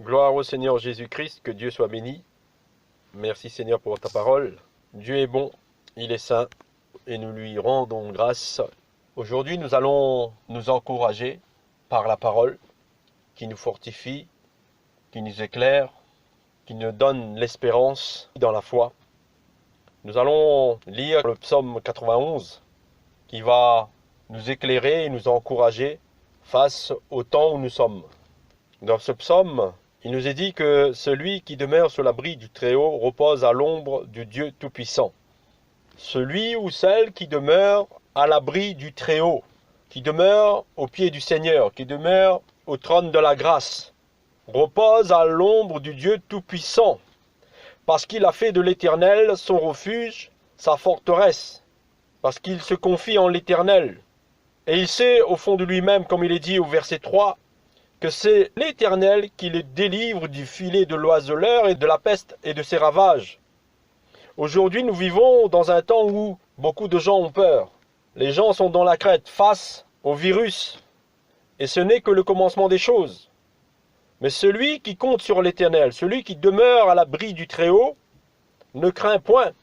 Gloire au Seigneur Jésus-Christ, que Dieu soit béni. Merci Seigneur pour ta parole. Dieu est bon, il est saint, et nous lui rendons grâce. Aujourd'hui, nous allons nous encourager par la parole qui nous fortifie, qui nous éclaire, qui nous donne l'espérance dans la foi. Nous allons lire le psaume 91 qui va nous éclairer et nous encourager face au temps où nous sommes. Dans ce psaume, il nous est dit que celui qui demeure sur l'abri du Très-Haut repose à l'ombre du Dieu Tout-Puissant. Celui ou celle qui demeure à l'abri du Très-Haut, qui demeure au pied du Seigneur, qui demeure au trône de la grâce, repose à l'ombre du Dieu Tout-Puissant, parce qu'il a fait de l'Éternel son refuge, sa forteresse, parce qu'il se confie en l'Éternel. Et il sait au fond de lui-même, comme il est dit au verset 3, que c'est l'Éternel qui le délivre du filet de l'oiseleur et de la peste et de ses ravages. Aujourd'hui, nous vivons dans un temps où beaucoup de gens ont peur. Les gens sont dans la crainte face au virus. Et ce n'est que le commencement des choses. Mais celui qui compte sur l'Éternel, celui qui demeure à l'abri du Très-Haut, ne craint point.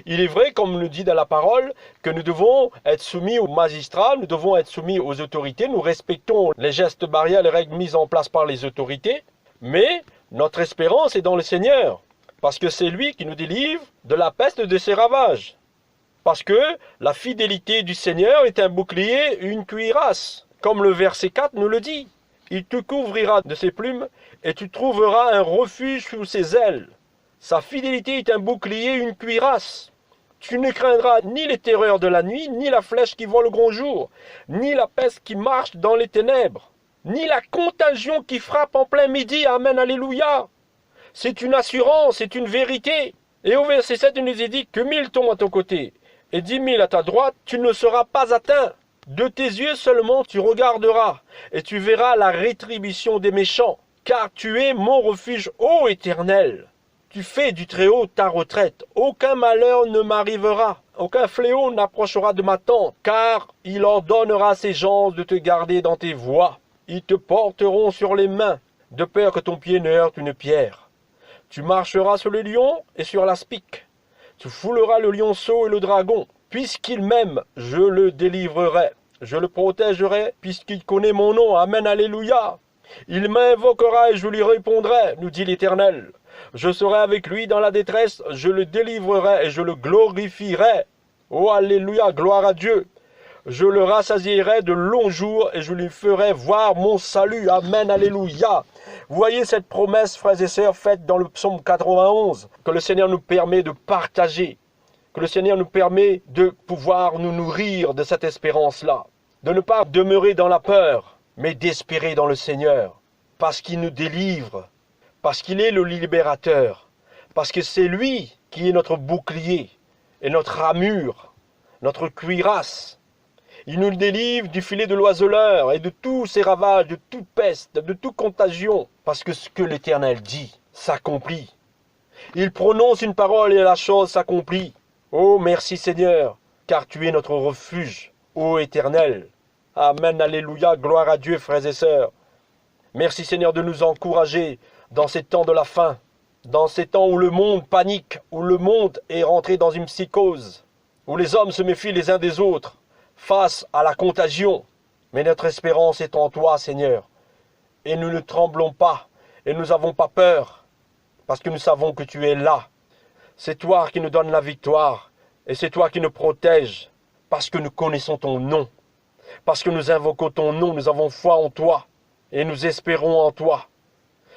Il est vrai, comme nous dit dans la parole, que nous devons être soumis aux magistrats, nous devons être soumis aux autorités, nous respectons les gestes barrières, les règles mises en place par les autorités, mais notre espérance est dans le Seigneur, parce que c'est lui qui nous délivre de la peste et de ses ravages. Parce que la fidélité du Seigneur est un bouclier, une cuirasse, comme le verset 4 nous le dit. Il te couvrira de ses plumes et tu trouveras un refuge sous ses ailes. Sa fidélité est un bouclier, une cuirasse. Tu ne craindras ni les terreurs de la nuit, ni la flèche qui vole au grand jour, ni la peste qui marche dans les ténèbres, ni la contagion qui frappe en plein midi. Amen, alléluia. C'est une assurance, c'est une vérité. Et au verset 7, il nous est dit que 1000 tombent à ton côté et 10 000 à ta droite, tu ne seras pas atteint. De tes yeux seulement tu regarderas et tu verras la rétribution des méchants, car tu es mon refuge, ô Éternel. Tu fais du Très-Haut ta retraite. Aucun malheur ne m'arrivera. Aucun fléau n'approchera de ma tente. Car il ordonnera à ses gens de te garder dans tes voies. Ils te porteront sur les mains, de peur que ton pied ne heurte une pierre. Tu marcheras sur le lion et sur l'aspic. Tu fouleras le lionceau et le dragon. Puisqu'il m'aime, je le délivrerai. Je le protégerai, puisqu'il connaît mon nom. Amen, alléluia. Il m'invoquera et je lui répondrai, nous dit l'Éternel. Je serai avec lui dans la détresse, je le délivrerai et je le glorifierai. Oh, alléluia, gloire à Dieu. Je le rassasierai de longs jours et je lui ferai voir mon salut. Amen, alléluia. Vous voyez cette promesse, frères et sœurs, faite dans le psaume 91, que le Seigneur nous permet de partager, que le Seigneur nous permet de pouvoir nous nourrir de cette espérance-là, de ne pas demeurer dans la peur, mais d'espérer dans le Seigneur, parce qu'il nous délivre, parce qu'il est le libérateur, parce que c'est lui qui est notre bouclier et notre armure, notre cuirasse. Il nous délivre du filet de l'oiseleur et de tous ses ravages, de toute peste, de toute contagion, parce que ce que l'Éternel dit s'accomplit. Il prononce une parole et la chose s'accomplit. Oh, merci Seigneur, car tu es notre refuge, ô Éternel. Amen, alléluia, gloire à Dieu, frères et sœurs. Merci Seigneur de nous encourager dans ces temps de la fin, dans ces temps où le monde panique, où le monde est rentré dans une psychose, où les hommes se méfient les uns des autres face à la contagion. Mais notre espérance est en toi, Seigneur. Et nous ne tremblons pas, et nous n'avons pas peur, parce que nous savons que tu es là. C'est toi qui nous donnes la victoire, et c'est toi qui nous protèges, parce que nous connaissons ton nom. Parce que nous invoquons ton nom, nous avons foi en toi, et nous espérons en toi.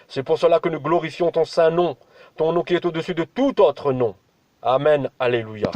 C'est pour cela que nous glorifions ton saint nom, ton nom qui est au-dessus de tout autre nom. Amen, alléluia.